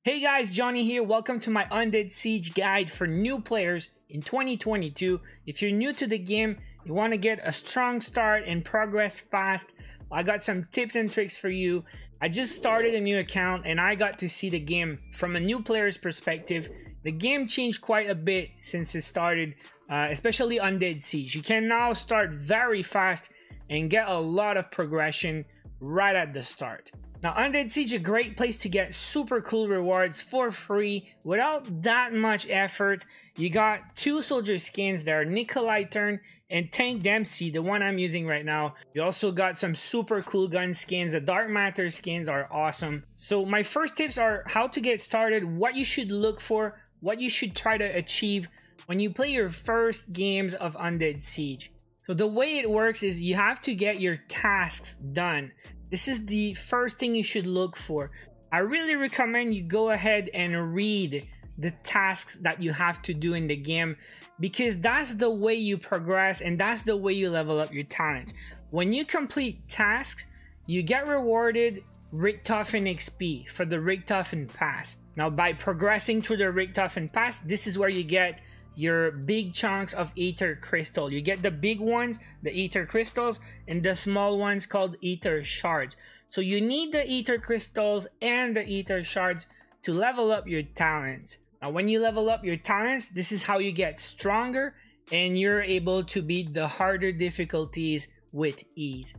Hey guys, Johnny here. Welcome to my Undead Siege guide for new players in 2022. If you're new to the game, you want to get a strong start and progress fast, I got some tips and tricks for you. I just started a new account and I got to see the game from a new player's perspective. The game changed quite a bit since it started, especially Undead Siege. You can now start very fast and get a lot of progression right at the start. Now, Undead Siege is a great place to get super cool rewards for free without that much effort. You got two soldier skins there, Nikolai Turn and Tank Dempsey, the one I'm using right now. You also got some super cool gun skins. The Dark Matter skins are awesome. So my first tips are how to get started, what you should look for, what you should try to achieve when you play your first games of Undead Siege. So the way it works is you have to get your tasks done. This is the first thing you should look for. I really recommend you go ahead and read the tasks that you have to do in the game, because that's the way you progress and that's the way you level up your talents. When you complete tasks, you get rewarded Richtofen XP for the Richtofen Pass. Now, by progressing through the Richtofen Pass, this is where you get your big chunks of ether crystal. You get the big ones, the ether crystals, and the small ones called ether shards. So you need the ether crystals and the ether shards to level up your talents. Now, when you level up your talents, this is how you get stronger and you're able to beat the harder difficulties with ease.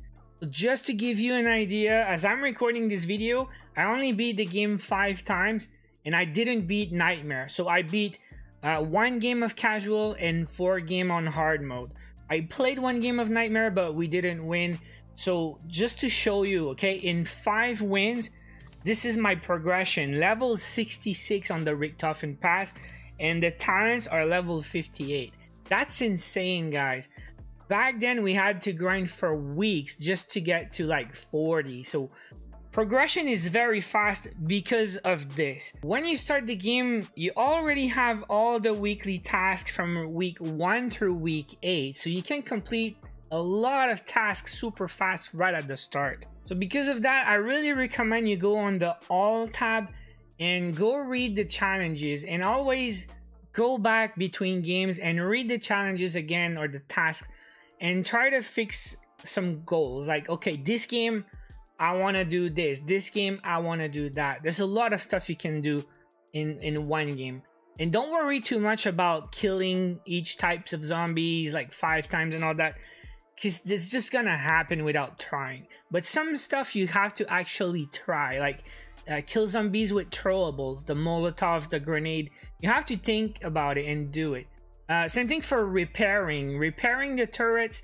Just to give you an idea, as I'm recording this video, I only beat the game 5 times and I didn't beat Nightmare. So I beat 1 game of casual and 4 game on hard mode. I played 1 game of Nightmare, but we didn't win. So just to show you, okay, in 5 wins, this is my progression. Level 66 on the Richtofen Pass, and the talents are level 58. That's insane, guys. Back then, we had to grind for weeks just to get to like 40. So progression is very fast because of this. When you start the game, you already have all the weekly tasks from week 1 through week 8. So you can complete a lot of tasks super fast right at the start. So because of that, I really recommend you go on the All tab and go read the challenges, and always go back between games and read the challenges again, or the tasks, and try to fix some goals. Like, okay, this game I want to do this game I want to do that. There's a lot of stuff you can do in one game. And don't worry too much about killing each types of zombies like 5 times and all that, because it's just gonna happen without trying. But some stuff you have to actually try, like kill zombies with throwables, the Molotovs, the grenade. You have to think about it and do it. Same thing for repairing the turrets.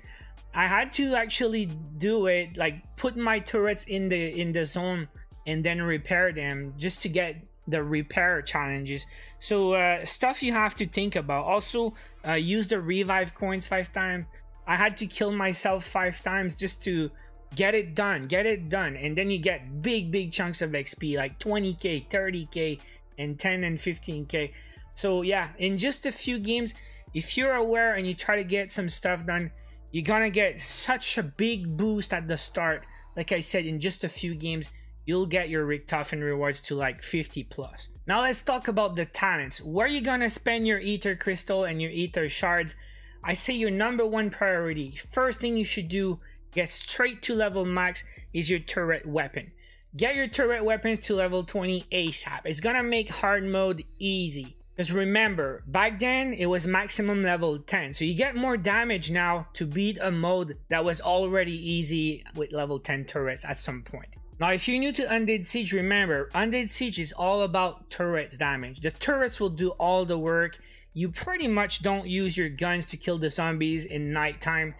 I had to actually do it, like put my turrets in the zone and then repair them just to get the repair challenges. So stuff you have to think about. Also, use the revive coins 5 times. I had to kill myself 5 times just to get it done, and then you get big chunks of XP, like 20k, 30k, and 10 and 15k. So yeah, in just a few games, if you're aware and you try to get some stuff done, you're gonna get such a big boost at the start. Like I said, in just a few games, you'll get your Richtofen rewards to like 50 plus. Now let's talk about the talents. Where are you gonna spend your ether crystal and your ether shards? I say your #1 priority, first thing you should do, get straight to level max, is your turret weapon. Get your turret weapons to level 20 ASAP. It's gonna make hard mode easy. Because remember, back then it was maximum level 10, so you get more damage now to beat a mode that was already easy with level 10 turrets at some point. Now, if you're new to Undead Siege, remember, Undead Siege is all about turrets damage. The turrets will do all the work. You pretty much don't use your guns to kill the zombies in nighttime.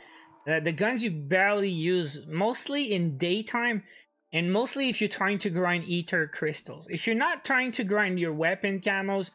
The guns you barely use, mostly in daytime, and mostly if you're trying to grind ether crystals. If you're not trying to grind your weapon camos,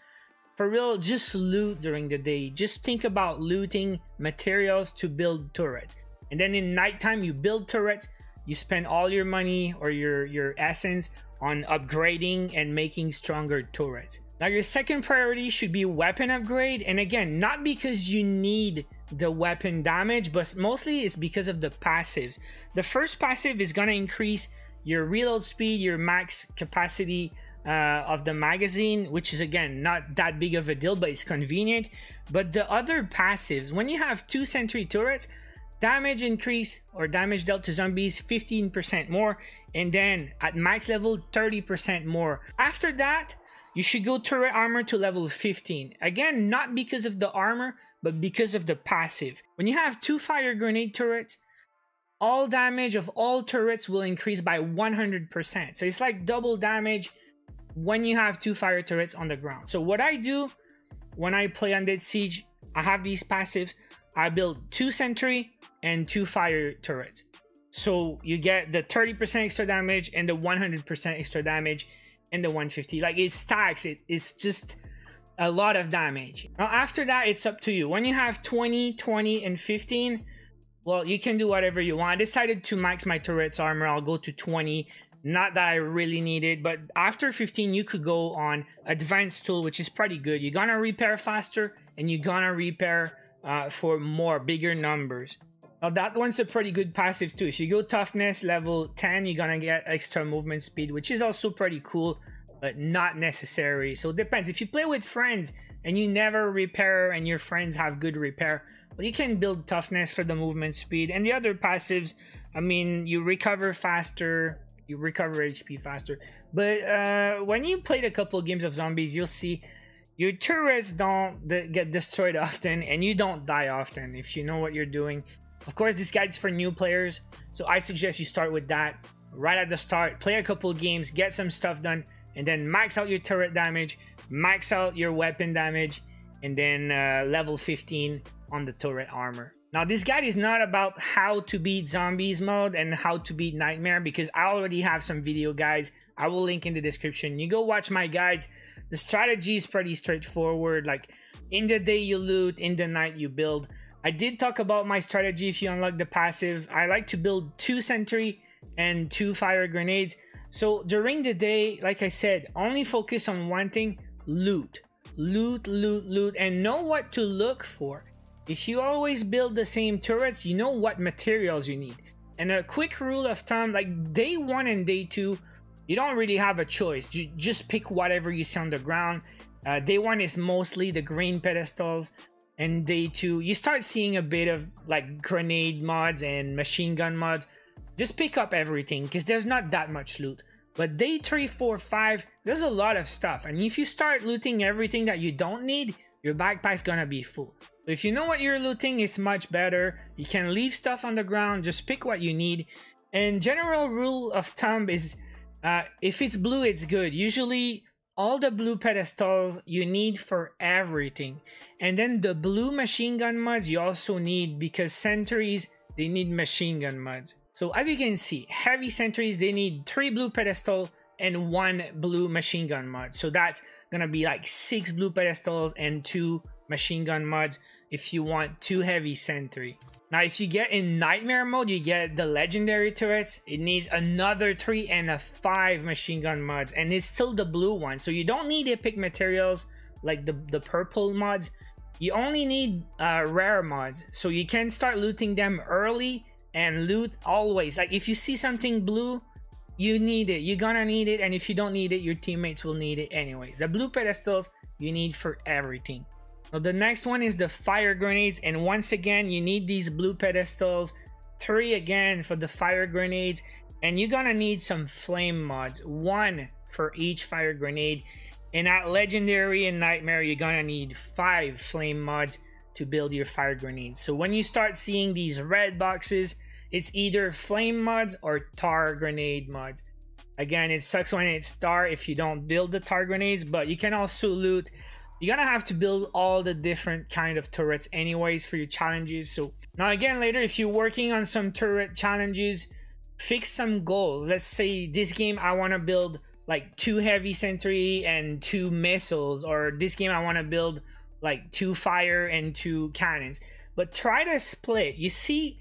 for real, just loot during the day. Just think about looting materials to build turrets. And then in nighttime, you build turrets. You spend all your money or your essence on upgrading and making stronger turrets. Now, your second priority should be weapon upgrade. And again, not because you need the weapon damage, but mostly it's because of the passives. The first passive is going to increase your reload speed, your max capacity of the magazine, which is again not that big of a deal, but it's convenient. But the other passives, when you have 2 sentry turrets, damage increase or damage dealt to zombies 15% more, and then at max level 30% more. After that, you should go turret armor to level 15. Again, not because of the armor, but because of the passive. When you have 2 fire grenade turrets, all damage of all turrets will increase by 100%. So it's like double damage when you have 2 fire turrets on the ground. So what I do when I play Undead Siege, I have these passives. I build 2 sentry and 2 fire turrets. So you get the 30% extra damage and the 100% extra damage and the 150. Like, it stacks. It's just a lot of damage. Now after that, it's up to you. When you have 20, 20, and 15, well, you can do whatever you want. I decided to max my turret's armor. I'll go to 20. Not that I really need it, but after 15, you could go on advanced tool, which is pretty good. You're gonna repair faster, and you're gonna repair for more, bigger numbers. Now that one's a pretty good passive too. If you go toughness level 10, you're gonna get extra movement speed, which is also pretty cool, but not necessary. So it depends. If you play with friends and you never repair and your friends have good repair, well, you can build toughness for the movement speed. And the other passives, I mean, you recover faster, you recover HP faster. But when you played a couple games of zombies, you'll see your turrets don't get destroyed often, and you don't die often if you know what you're doing. Of course, this guide's for new players, so I suggest you start with that right at the start. Play a couple games, get some stuff done, and then max out your turret damage, max out your weapon damage, and then level 15 on the turret armor. Now, this guide is not about how to beat zombies mode and how to beat nightmare, because I already have some video guides. I will link in the description. You go watch my guides. The strategy is pretty straightforward. Like, in the day you loot, in the night you build. I did talk about my strategy if you unlock the passive. I like to build 2 sentry and 2 fire grenades. So during the day, like I said, only focus on one thing: loot. Loot, loot, loot, and know what to look for. If you always build the same turrets, you know what materials you need. And a quick rule of thumb, like day 1 and day 2, you don't really have a choice. You just pick whatever you see on the ground. Day 1 is mostly the green pedestals, and day 2 you start seeing a bit of like grenade mods and machine gun mods. Just pick up everything because there's not that much loot. But day 3, 4, 5, there's a lot of stuff, and if you start looting everything that you don't need, your backpack's gonna be full. So if you know what you're looting, it's much better. You can leave stuff on the ground, just pick what you need. And general rule of thumb is if it's blue, it's good. Usually all the blue pedestals you need for everything. And then the blue machine gun mods you also need, because sentries, they need machine gun mods. So as you can see, heavy sentries, they need 3 blue pedestal and 1 blue machine gun mod. So that's gonna be like 6 blue pedestals and 2 machine gun mods if you want 2 heavy sentry. Now if you get in nightmare mode, you get the legendary turrets. It needs another 3 and a 5 machine gun mods, and it's still the blue one. So you don't need epic materials like the purple mods. You only need rare mods, so you can start looting them early and loot always. Like if you see something blue, you need it, you're gonna need it, and if you don't need it, your teammates will need it anyways. The blue pedestals you need for everything. Now the next one is the fire grenades, and once again you need these blue pedestals, 3 again for the fire grenades, and you're gonna need some flame mods, 1 for each fire grenade. And at legendary and nightmare, you're gonna need 5 flame mods to build your fire grenades. So when you start seeing these red boxes, it's either flame mods or tar grenade mods. Again, it sucks when it's tar if you don't build the tar grenades, but you can also loot. You're gonna have to build all the different kind of turrets anyways for your challenges. So now again, later, if you're working on some turret challenges, fix some goals. Let's say this game I want to build like 2 heavy sentry and 2 missiles, or this game I want to build like 2 fire and 2 cannons. But try to split. You see,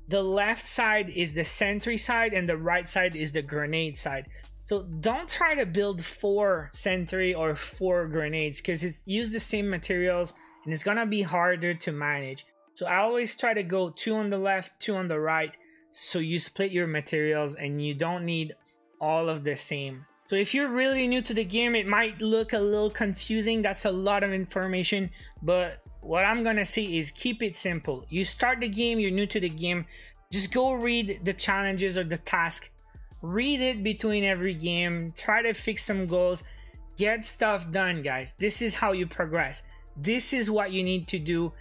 the left side is the sentry side and the right side is the grenade side. So don't try to build 4 sentry or 4 grenades, because it's use the same materials and it's gonna be harder to manage. So I always try to go 2 on the left, 2 on the right, so you split your materials and you don't need all of the same. So if you're really new to the game, it might look a little confusing. That's a lot of information, but what I'm gonna say is keep it simple. You start the game, you're new to the game, just go read the challenges or the task. Read it between every game, try to fix some goals, get stuff done, guys. This is how you progress. This is what you need to do.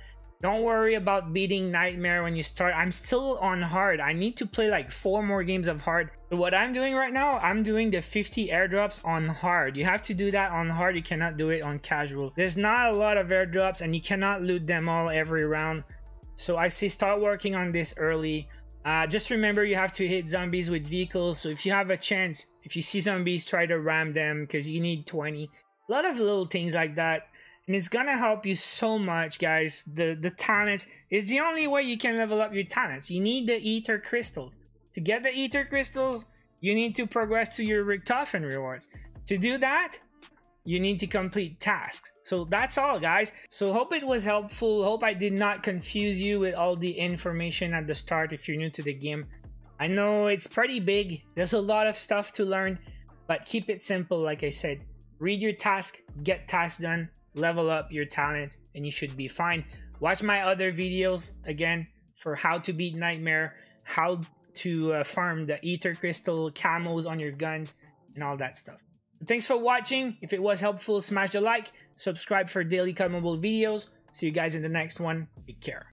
Don't worry about beating Nightmare when you start. I'm still on hard. I need to play like 4 more games of hard. But what I'm doing right now, I'm doing the 50 airdrops on hard. You have to do that on hard. You cannot do it on casual. There's not a lot of airdrops and you cannot loot them all every round. So I say start working on this early. Just remember you have to hit zombies with vehicles. So if you have a chance, if you see zombies, try to ram them because you need 20. A lot of little things like that. And it's gonna help you so much, guys. The talents is the only way you can level up your talents. You need the ether crystals. To get the ether crystals, you need to progress to your Richtofen rewards. To do that, you need to complete tasks. So that's all, guys. So hope it was helpful. Hope I did not confuse you with all the information at the start if you're new to the game. I know it's pretty big. There's a lot of stuff to learn, but keep it simple. Like I said, read your task, get tasks done, level up your talents, and you should be fine. Watch my other videos again for how to beat Nightmare, how to farm the ether crystal camos on your guns, and all that stuff. So thanks for watching. If it was helpful, smash the like, subscribe for daily COD Mobile videos. See you guys in the next one. Take care.